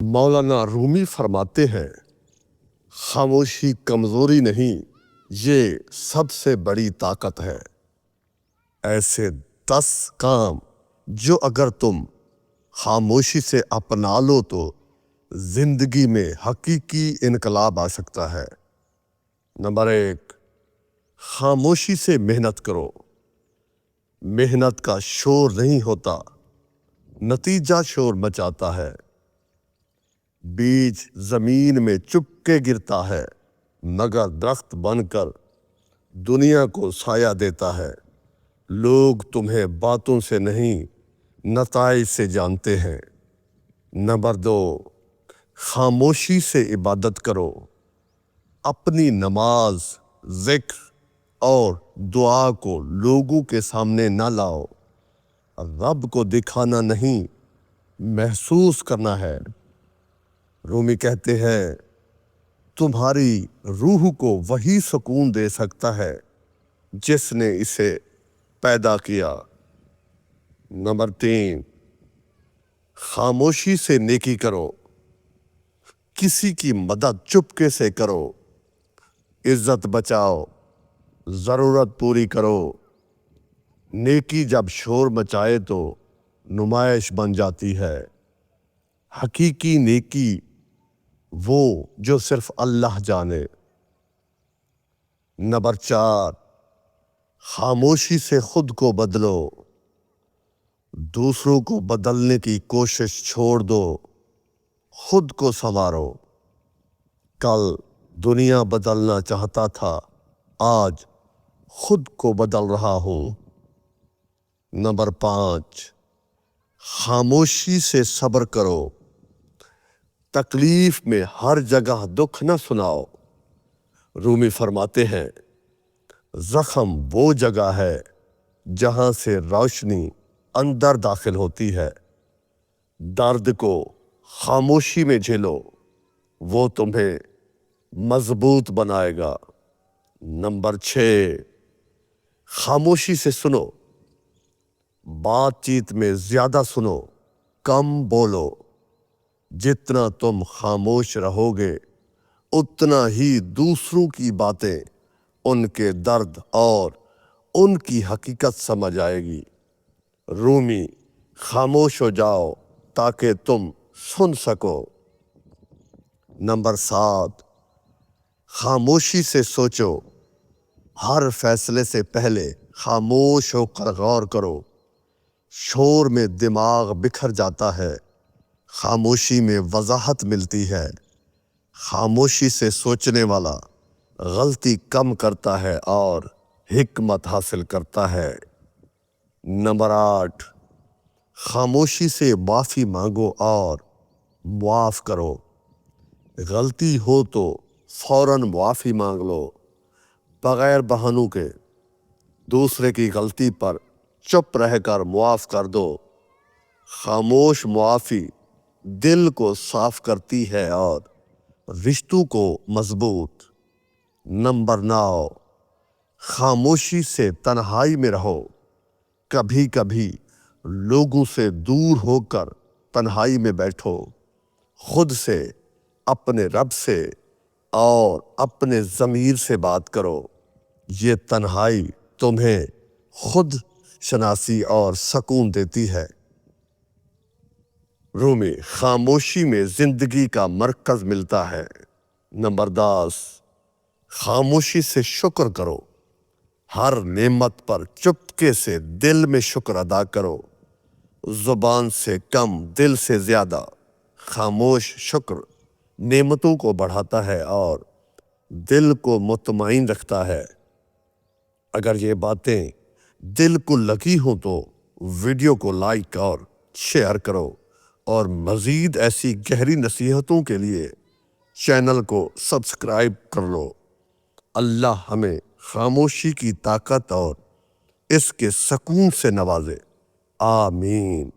मौलाना रूमी फरमाते हैं, खामोशी कमज़ोरी नहीं, ये सबसे बड़ी ताकत है। ऐसे 10 काम जो अगर तुम खामोशी से अपना लो तो ज़िंदगी में हकीकी इनकलाब आ सकता है। नंबर 1, खामोशी से मेहनत करो। मेहनत का शोर नहीं होता, नतीजा शोर मचाता है। बीज जमीन में चुपके गिरता है, मगर दरख्त बनकर दुनिया को साया देता है। लोग तुम्हें बातों से नहीं, नताइज से जानते हैं। नंबर 2, खामोशी से इबादत करो। अपनी नमाज, जिक्र और दुआ को लोगों के सामने न लाओ। रब को दिखाना नहीं, महसूस करना है। रूमी कहते हैं, तुम्हारी रूह को वही सुकून दे सकता है जिसने इसे पैदा किया। नंबर 3, खामोशी से नेकी करो। किसी की मदद चुपके से करो। इज्जत बचाओ, ज़रूरत पूरी करो। नेकी जब शोर मचाए तो नुमाइश बन जाती है। हकीकी नेकी वो जो सिर्फ अल्लाह जाने। नंबर 4, खामोशी से खुद को बदलो। दूसरों को बदलने की कोशिश छोड़ दो, खुद को संवारो। कल दुनिया बदलना चाहता था, आज खुद को बदल रहा हूं। नंबर 5, खामोशी से सब्र करो। तकलीफ में हर जगह दुख न सुनाओ। रूमी फरमाते हैं, जख्म वो जगह है जहां से रोशनी अंदर दाखिल होती है। दर्द को खामोशी में झेलो, वो तुम्हें मजबूत बनाएगा। नंबर 6, खामोशी से सुनो। बातचीत में ज्यादा सुनो, कम बोलो। जितना तुम खामोश रहोगे उतना ही दूसरों की बातें, उनके दर्द और उनकी हकीकत समझ आएगी। रूमी, खामोश हो जाओ ताकि तुम सुन सको। नंबर 7, खामोशी से सोचो। हर फैसले से पहले खामोश होकर गौर करो। शोर में दिमाग बिखर जाता है, खामोशी में वजाहत मिलती है। खामोशी से सोचने वाला गलती कम करता है और हिकमत हासिल करता है। नंबर 8, खामोशी से माफ़ी मांगो और मुआफ़ करो। गलती हो तो फौरन मुआफ़ी मांग लो, बग़ैर बहानों के। दूसरे की गलती पर चुप रहकर मुआफ़ कर दो। खामोश मुआफ़ी दिल को साफ करती है और रिश्तों को मजबूत। नंबर 9, खामोशी से तन्हाई में रहो। कभी कभी लोगों से दूर होकर तन्हाई में बैठो। खुद से, अपने रब से और अपने ज़मीर से बात करो। ये तन्हाई तुम्हें खुद शनासी और सुकून देती है। रूमी, खामोशी में ज़िंदगी का मरकज़ मिलता है। नंबर 10, खामोशी से शुक्र करो। हर नेमत पर चुपके से दिल में शुक्र अदा करो। ज़ुबान से कम, दिल से ज़्यादा। खामोश शुक्र नेमतों को बढ़ाता है और दिल को मुतमईन रखता है। अगर ये बातें दिल को लगी हों तो वीडियो को लाइक और शेयर करो और मज़ीद ऐसी गहरी नसीहतों के लिए चैनल को सब्सक्राइब कर लो। अल्लाह हमें खामोशी की ताकत और इसके सुकून से नवाजे। आमीन।